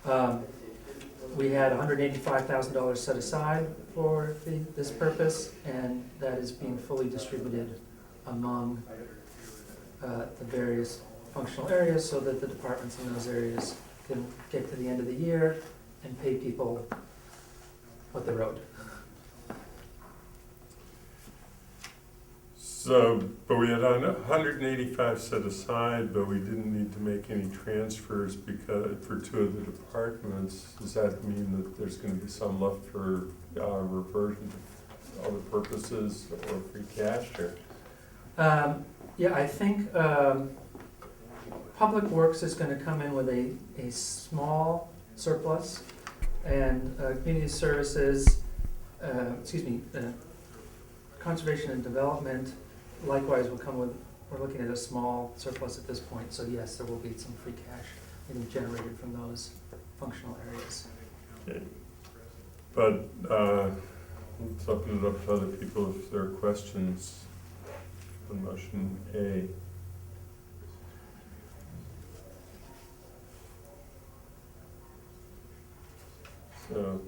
We had $185,000 set aside for this purpose, and that is being fully distributed among the various functional areas so that the departments in those areas can get to the end of the year and pay people what they're owed. So, but we had 185 set aside, but we didn't need to make any transfers because for two of the departments. Does that mean that there's going to be some left for reversion to other purposes or free cash? Or? Yeah, I think Public Works is going to come in with a small surplus, and Community Services, Conservation and Development likewise will come with, we're looking at a small surplus at this point, so yes, there will be some free cash being generated from those functional areas. Okay. But let's open it up to other people if there are questions on motion A. So,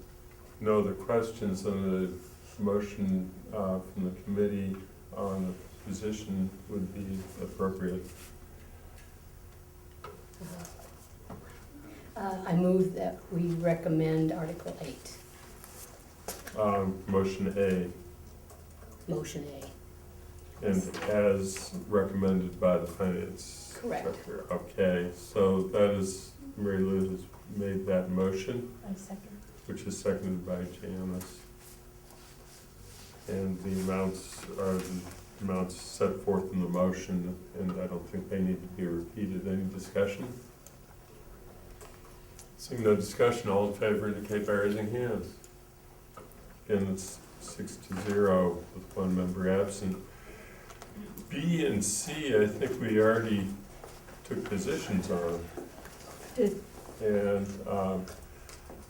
no other questions on the motion from the committee on the position would be appropriate. I move that we recommend Article 8. Motion A. Motion A. And as recommended by the finance Correct. director. Okay, so that is, Mary Lou has made that motion, I second. which is seconded by Janice. And the amounts are the amounts set forth in the motion, and I don't think they need to be repeated. Any discussion? Seeing no discussion, all in favor indicate by raising hands. Again, it's 6-0 with one member absent. B and C, I think we already took positions on. And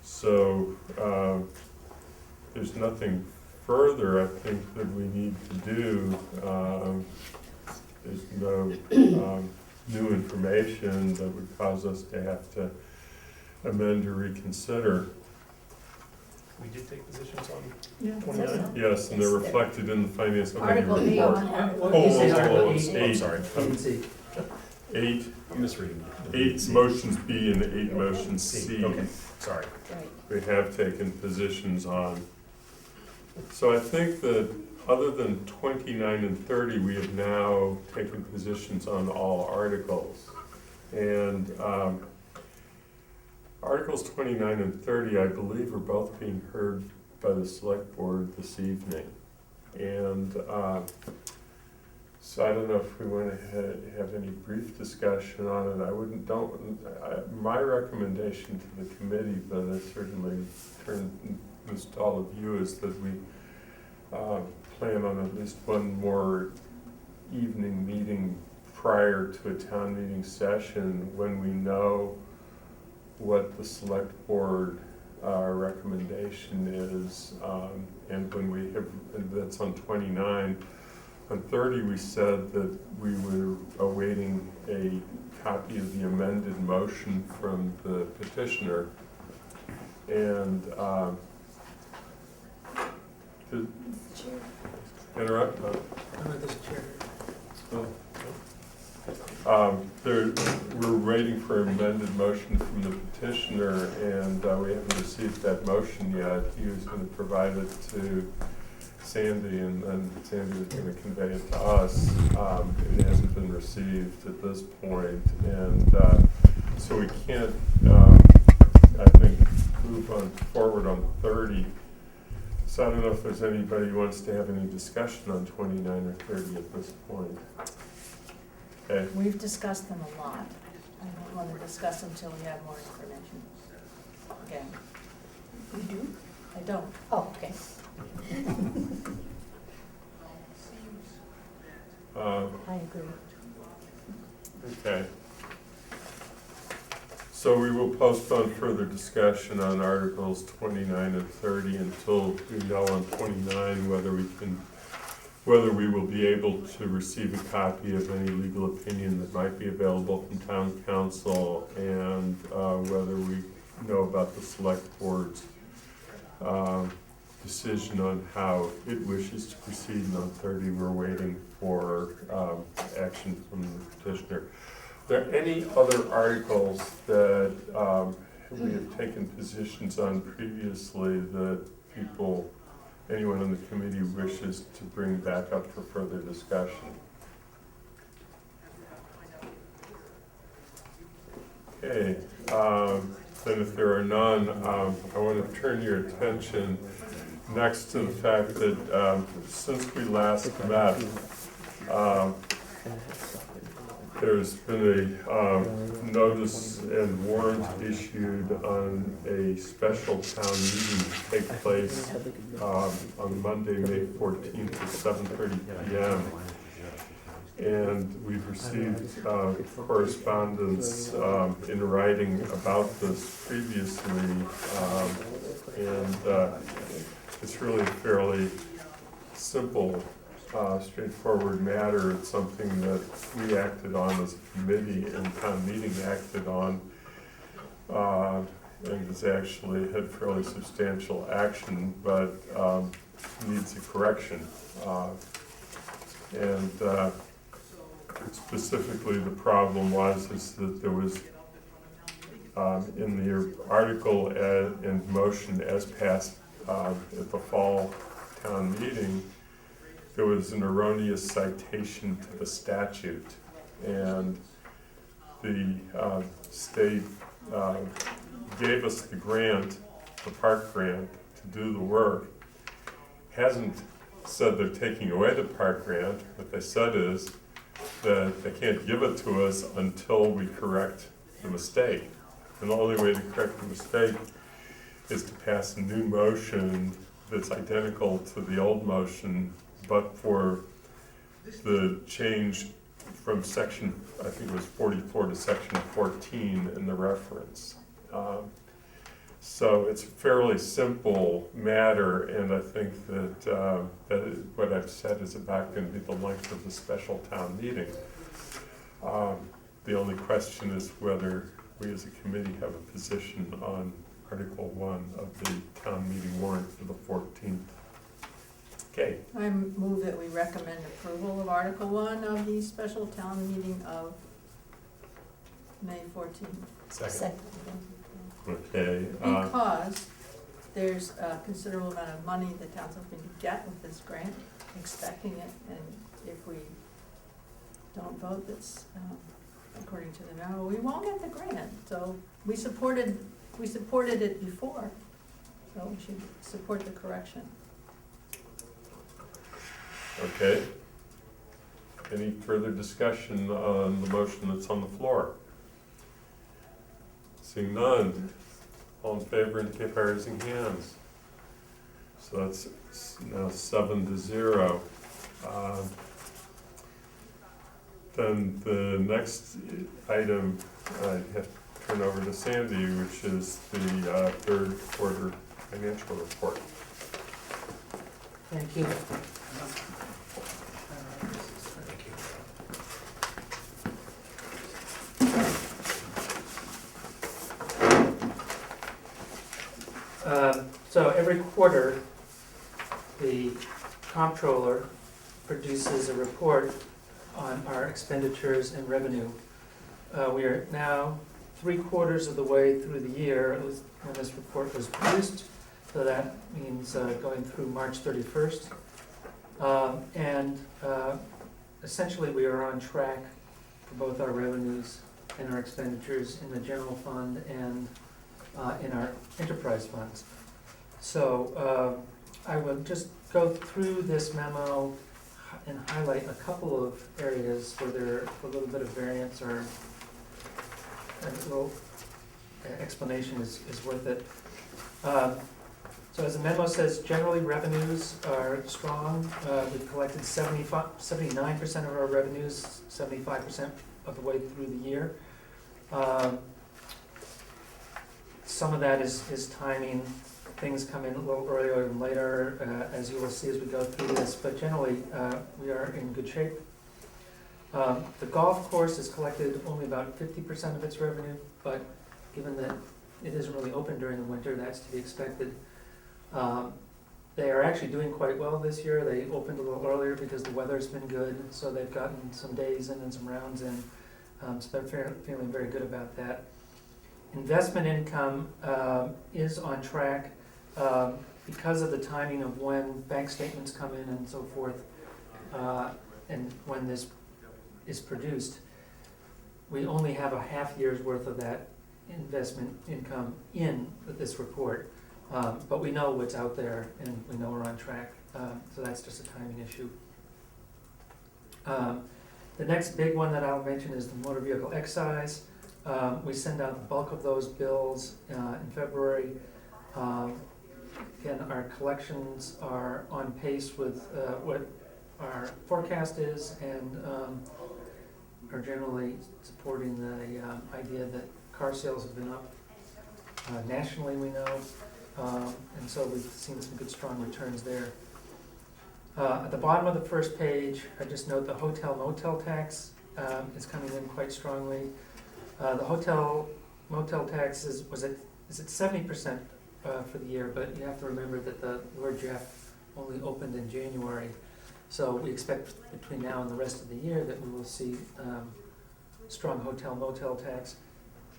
so there's nothing further, I think, that we need to do. There's no new information that would cause us to have to amend or reconsider. We did take positions on Yeah. 29? Yes, and they're reflected in the finance committee Article 8. report. Eight. Sorry. C. 8, I'm misreading. 8 motions B and 8 motions C. Okay, sorry. Right. We have taken positions on. So I think that other than 29 and 30, we have now taken positions on all articles. And Articles 29 and 30, I believe, are both being heard by the select board this evening. And so I don't know if we want to have any brief discussion on it. My recommendation to the committee, but I certainly turn this to all of you, is that we plan on at least one more evening meeting prior to a town meeting session when we know what the select board recommendation is, and when we have, that's on 29. On 30, we said that we were awaiting a copy of the amended motion from the petitioner. And interrupt? There's a chair. We're waiting for an amended motion from the petitioner, and we haven't received that motion yet. He was going to provide it to Sandy, and then Sandy was going to convey it to us. It hasn't been received at this point, and so we can't, I think, move on forward on 30. So I don't know if there's anybody who wants to have any discussion on 29 or 30 at this point. Okay. We've discussed them a lot. I don't want to discuss them until we have more information. Again, You do? I don't. Oh, okay. I agree. Okay. So we will postpone further discussion on Articles 29 and 30 until we know on 29 whether we will be able to receive a copy of any legal opinion that might be available from town council, and whether we know about the select board's decision on how it wishes to proceed. And on 30, we're waiting for action from the petitioner. Are there any other articles that we have taken positions on previously that anyone on the committee wishes to bring back up for further discussion? Okay, then if there are none, I want to turn your attention next to the fact that since we last met, there's been a notice and warrant issued on a special town meeting to take place on Monday, May 14th at 7:30 p.m. And we've received correspondence in writing about this previously, and it's really a fairly simple, straightforward matter. It's something that we acted on as a committee and town meeting acted on, and has actually had fairly substantial action, but needs a correction. And specifically the problem is that there was in the article and motion as passed at the fall town meeting, there was an erroneous citation to the statute, and the state gave us the grant, the park grant, to do the work. Hasn't said they're taking away the park grant. What they said is that they can't give it to us until we correct the mistake. And the only way to correct the mistake is to pass a new motion that's identical to the old motion, but for the change from section, I think it was 44 to section 14 in the reference. So it's a fairly simple matter, and I think that, what I've said is about going to be the length of the special town meeting. The only question is whether we as a committee have a position on Article 1 of the town meeting warrant for the 14th. Okay. I move that we recommend approval of Article 1 of the special town meeting of May 14th. Second. Okay. Because there's a considerable amount of money the town's hoping to get with this grant, expecting it, and if we don't vote that's according to the memo, we won't get the grant. So we supported it before, so we should support the correction. Okay. Any further discussion on the motion that's on the floor? Seeing none, all in favor indicate by raising hands. So that's now 7-0. Then the next item I have to turn over to Sandy, which is the third quarter financial report. Thank you. So every quarter, the comptroller produces a report on our expenditures and revenue. We are now 3/4 of the way through the year when this report was produced, so that means going through March 31st. Essentially we are on track for both our revenues and our expenditures in the general fund and in our enterprise funds. So I will just go through this memo and highlight a couple of areas where there's a little bit of variance or a little explanation is worth it. So as the memo says, generally revenues are strong. We've collected 79% of our revenues, 75% of the way through the year. Some of that is timing. Things come in a little earlier and later, as you will see as we go through this, but generally we are in good shape. The golf course has collected only about 50% of its revenue, but given that it isn't really open during the winter, that's to be expected. They are actually doing quite well this year. They opened a little earlier because the weather's been good, so they've gotten some days in and some rounds in. So they're feeling very good about that. Investment income is on track because of the timing of when bank statements come in and so forth, and when this is produced. We only have a half year's worth of that investment income in this report. But we know what's out there and we know we're on track, so that's just a timing issue. The next big one that I'll mention is the motor vehicle excise. We send out the bulk of those bills in February. Again, our collections are on pace with what our forecast is, and are generally supporting the idea that car sales have been up nationally, we know. And so we've seen some good, strong returns there. At the bottom of the first page, I just note the Hotel-Motel Tax is coming in quite strongly. The Hotel-Motel Tax is at 70% for the year, but you have to remember that the Lord Jeff only opened in January. So we expect between now and the rest of the year that we will see strong Hotel-Motel Tax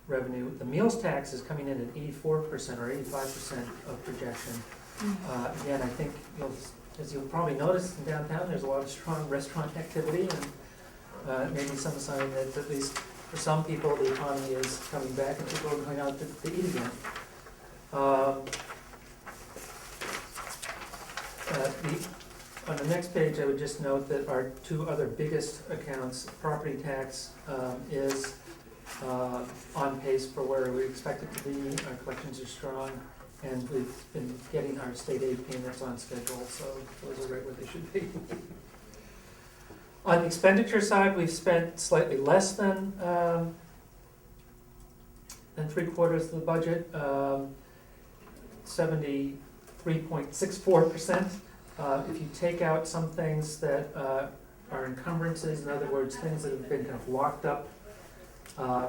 revenue. The meals tax is coming in at 84% or 85% of projection. Again, I think as you'll probably notice in downtown, there's a lot of strong restaurant activity, and maybe some sign that at least for some people the economy is coming back and people are going out to eat again. On the next page, I would just note that our two other biggest accounts, property tax is on pace for where we expect it to be. Our collections are strong, and we've been getting our state aid payments on schedule, so those are right where they should be. On the expenditure side, we've spent slightly less than 3/4 of the budget, 73.64%. If you take out some things that are encumbrances, in other words, things that have been kind of locked up,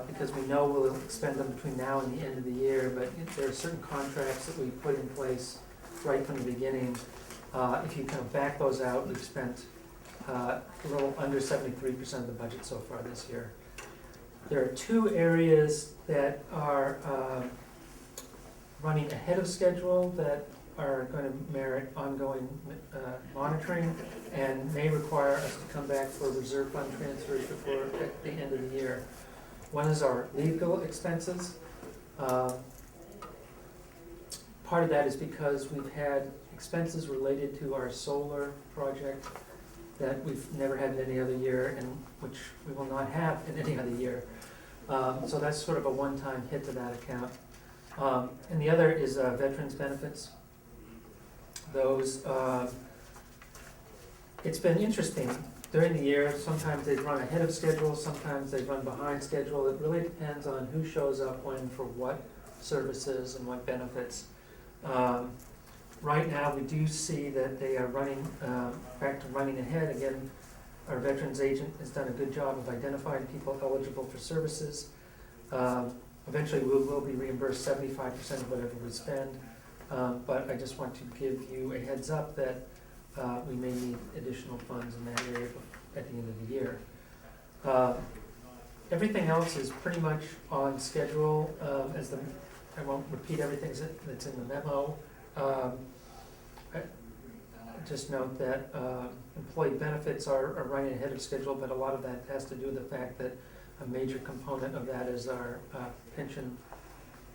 because we know we'll expend them between now and the end of the year, but there are certain contracts that we put in place right from the beginning. If you kind of back those out, we've spent a little under 73% of the budget so far this year. There are two areas that are running ahead of schedule that are going to merit ongoing monitoring and may require us to come back for reserve fund transfers before at the end of the year. One is our legal expenses. Part of that is because we've had expenses related to our solar project that we've never had in any other year, and which we will not have in any other year. So that's sort of a one-time hit to that account. And the other is veterans benefits. Those, it's been interesting during the year. Sometimes they run ahead of schedule, sometimes they run behind schedule. It really depends on who shows up when for what services and what benefits. Right now, we do see that they are running back to running ahead. Again, our veterans agent has done a good job of identifying people eligible for services. Eventually, we will be reimbursed 75% of whatever we spend. But I just want to give you a heads up that we may need additional funds in that area at the end of the year. Everything else is pretty much on schedule. I won't repeat everything that's in the memo. Just note that employee benefits are running ahead of schedule, but a lot of that has to do with the fact that a major component of that is our pension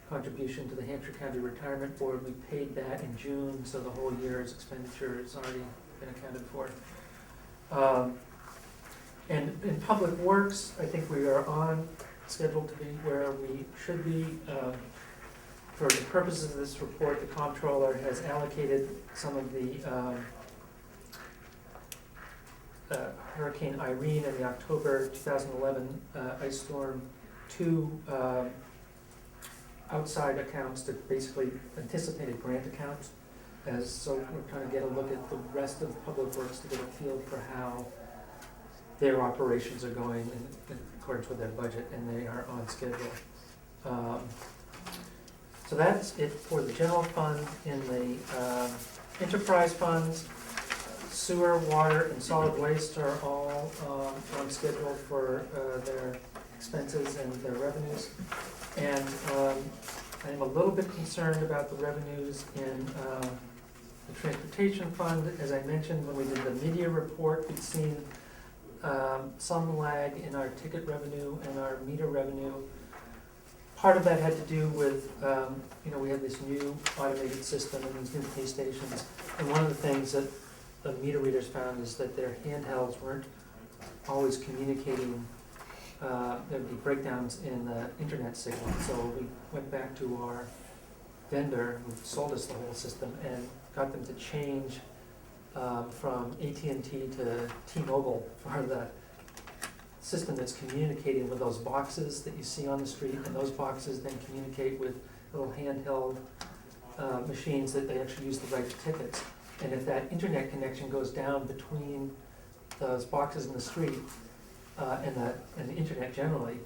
contribution to the Hampshire County Retirement Board. We paid that in June, so the whole year's expenditure has already been accounted for. And in Public Works, I think we are on schedule to be where we should be. For the purposes of this report, the comptroller has allocated some of the Hurricane Irene and the October 2011 ice storm to outside accounts, to basically anticipated grant accounts. So we're trying to get a look at the rest of Public Works to get a feel for how their operations are going in accordance with their budget, and they are on schedule. So that's it for the general fund. In the enterprise funds, sewer, water, and solid waste are all on schedule for their expenses and their revenues. And I'm a little bit concerned about the revenues in the transportation fund. As I mentioned, when we did the mid-year report, we'd seen some lag in our ticket revenue and our meter revenue. Part of that had to do with, we had this new automated system and these new pay stations. And one of the things that the meter readers found is that their handhelds weren't always communicating. There'd be breakdowns in the internet signal. So we went back to our vendor who sold us the whole system and got them to change from AT&T to T-Mobile for the system that's communicating with those boxes that you see on the street, and those boxes then communicate with little handheld machines that they actually use to write the tickets. And if that internet connection goes down between those boxes in the street and the internet generally,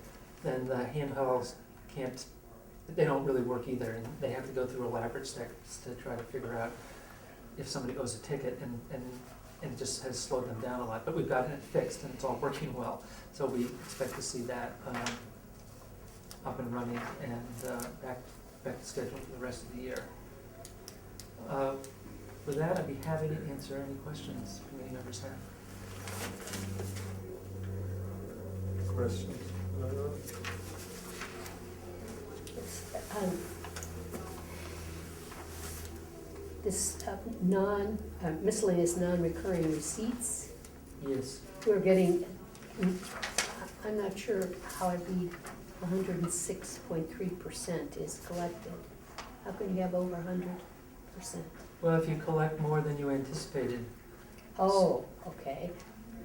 then the handhelds they don't really work either, and they have to go through elaborate steps to try to figure out if somebody owes a ticket, and it just has slowed them down a lot. But we've gotten it fixed and it's all working well. So we expect to see that up and running and back to schedule for the rest of the year. With that, I'd be happy to answer any questions committee members have. Questions? This miscellaneous non-recurring receipts, Yes. we're getting, I'm not sure how I read 106.3% is collected. How can you have over 100%? Well, if you collect more than you anticipated. Oh, okay.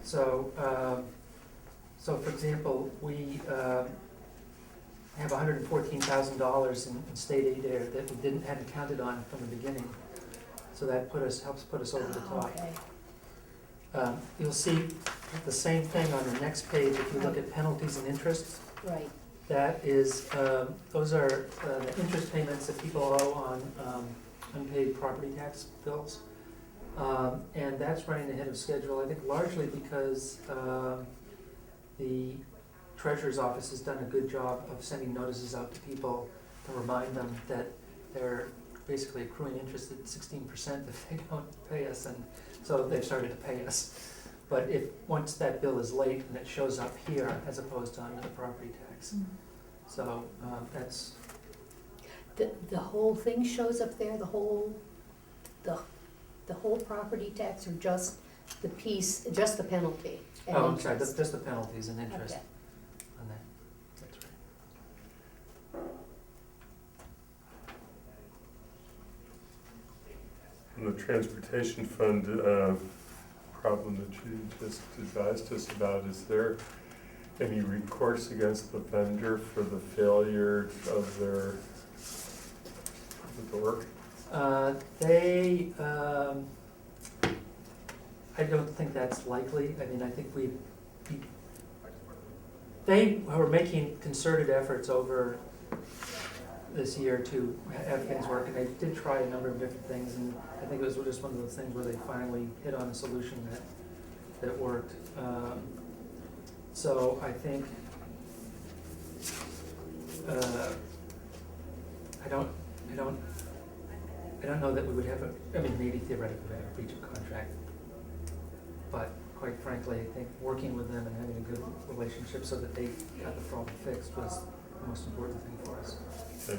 So, for example, we have $114,000 in state aid there that we hadn't counted on from the beginning. So that helps put us over the top. Okay, You'll see the same thing on the next page if you look at penalties and interests. right. That is, those are the interest payments that people owe on unpaid property tax bills. And that's running ahead of schedule, I think largely because the Treasurer's Office has done a good job of sending notices out to people to remind them that they're basically accruing interest at 16% if they don't pay us, and so they've started to pay us. But once that bill is late and it shows up here as opposed to under the property tax. So that's, The whole thing shows up there, the whole property tax, or just the piece, just the penalty and I'm sorry, interest? just the penalties and interest Okay. on that, that's right. And the transportation fund problem that you just advised us about, is there any recourse against the vendor for the failure of the work? I don't think that's likely. I mean, I think they were making concerted efforts over this year to have things work, and they did try a number of different things, and I think it was just one of those things where they finally hit on a solution that worked. So I think, I don't know that we would have maybe theoretically we have a breach of contract, but quite frankly, I think working with them and having a good relationship so that they got the problem fixed was the most important thing for us. Okay.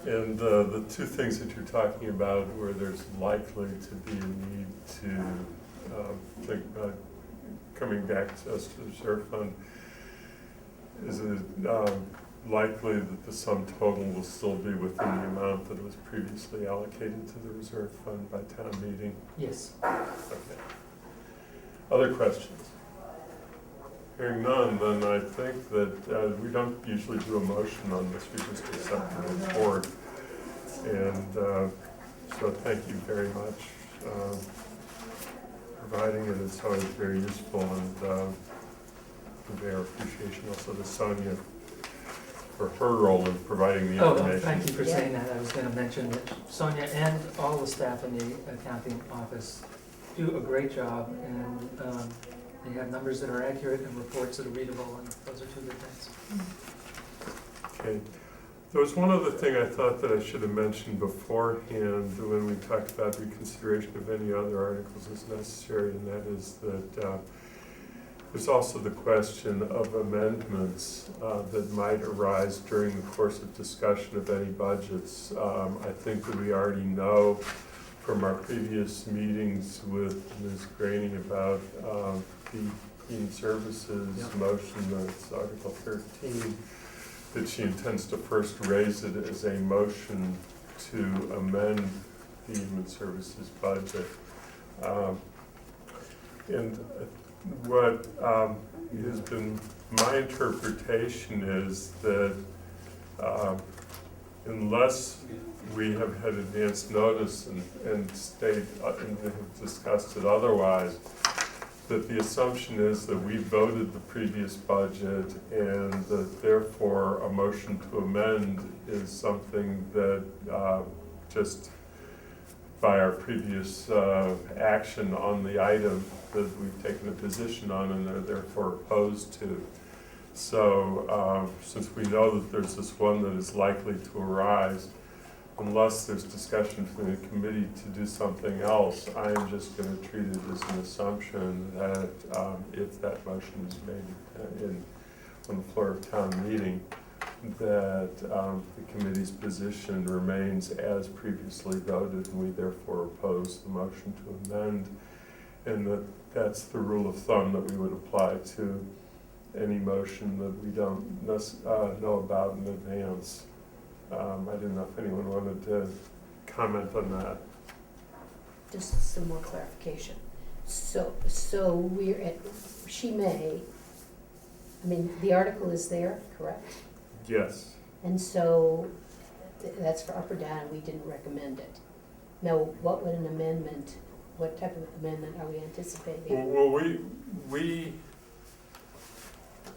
And the two things that you're talking about where there's likely to be a need to think about coming back to us to the reserve fund, is it likely that the sum total will still be within the amount that was previously allocated to the reserve fund by town meeting? Yes. Okay. Other questions? Hearing none, then I think that we don't usually do a motion on this, we just accept the report. And so thank you very much for providing it. It's always very useful, and convey our appreciation also to Sonia for for her role in providing the Oh, information. thank you for Yeah. saying that. I was gonna mention that Sonia and all the staff in the accounting office do a great job, and they have numbers that are accurate and reports that are readable, and those are two good things. Okay. There was one other thing I thought that I should have mentioned beforehand when we talked about reconsideration of any other articles as necessary, and that is that there's also the question of amendments that might arise during the course of discussion of any budgets. I think that we already know from our previous meetings with Ms. Graney about the Human Services Yeah. motion, that's Article 13, that she intends to first raise it as a motion to amend the Human Services budget. And what has been my interpretation is that unless we have had advance notice and have discussed it otherwise, that the assumption is that we voted the previous budget and that therefore a motion to amend is something that just by our previous action on the item that we've taken a position on and are therefore opposed to. So since we know that there's this one that is likely to arise, unless there's discussion from the committee to do something else, I am just going to treat it as an assumption that if that motion is made on the floor of town meeting, that the committee's position remains as previously voted, and we therefore oppose the motion to amend, and that's the rule of thumb that we would apply to any motion that we don't know about in advance. I didn't know if anyone wanted to comment on that. Just some more clarification. So we're at, she may, I mean, the article is there, correct? Yes. And so that's for up or down, we didn't recommend it. Now, what would an amendment, what type of amendment are we anticipating? Well, we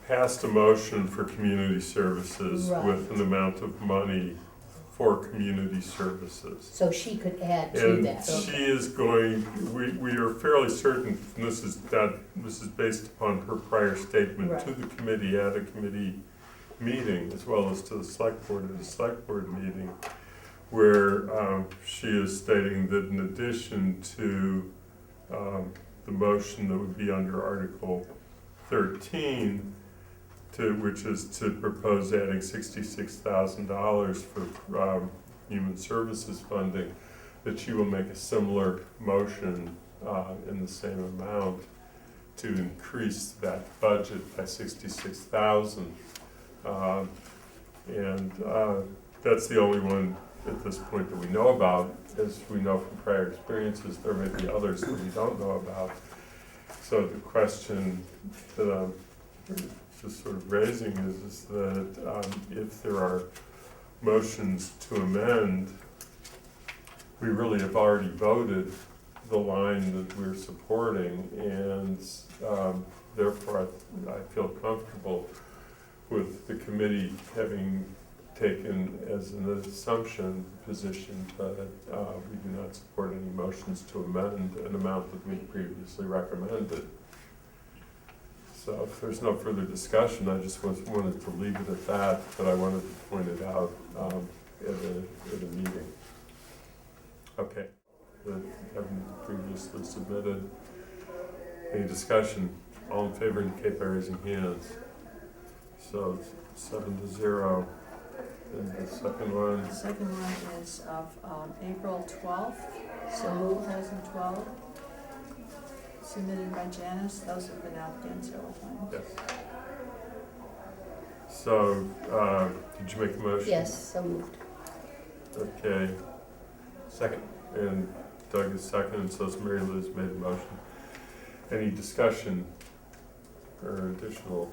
passed a motion for community services Right. with an amount of money for community services. So she could add to And that. she is going, we are fairly certain, and this is based upon her prior statement to Right. the committee at a committee meeting, as well as to the select board at a select board meeting, where she is stating that in addition to the motion that would be under Article 13, which is to propose adding $66,000 for human services funding, that she will make a similar motion in the same amount to increase that budget by $66,000. And that's the only one at this point that we know about. As we know from prior experiences, there may be others that we don't know about. So the question that I'm just sort of raising is that if there are motions to amend, we really have already voted the line that we're supporting, and therefore I feel comfortable with the committee having taken as an assumption position that we do not support any motions to amend an amount that we previously recommended. So if there's no further discussion, I just wanted to leave it at that, but I wanted to point it out at a meeting. Okay, that haven't previously submitted. Any discussion? All in favor indicate by raising hands. So 7-0. And the second one, The second one is of April 12th, So moved. 2012, submitted by Janice. Those have been out again several times. yes. So, did you make a motion? Yes, so moved. Okay, Second. and Doug is second, and so has Mary Lou's made a motion. Any discussion or additional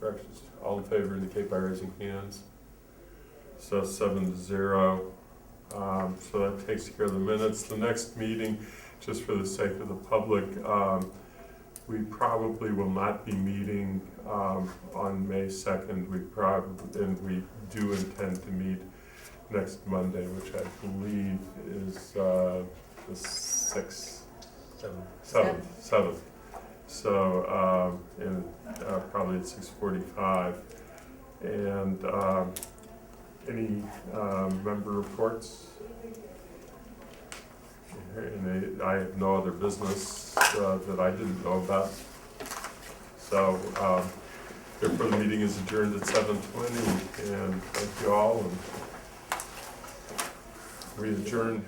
corrections? All in favor indicate by raising hands. So 7-0. So that takes care of the minutes. The next meeting, just for the sake of the public, We probably will not be meeting on May 2nd. And we do intend to meet next Monday, which I believe is the 6th, 7th. So, probably at 6:45. And any member reports? And I have no other business that I didn't know about. So, therefore the meeting is adjourned at 7:20, and thank you all, and we adjourn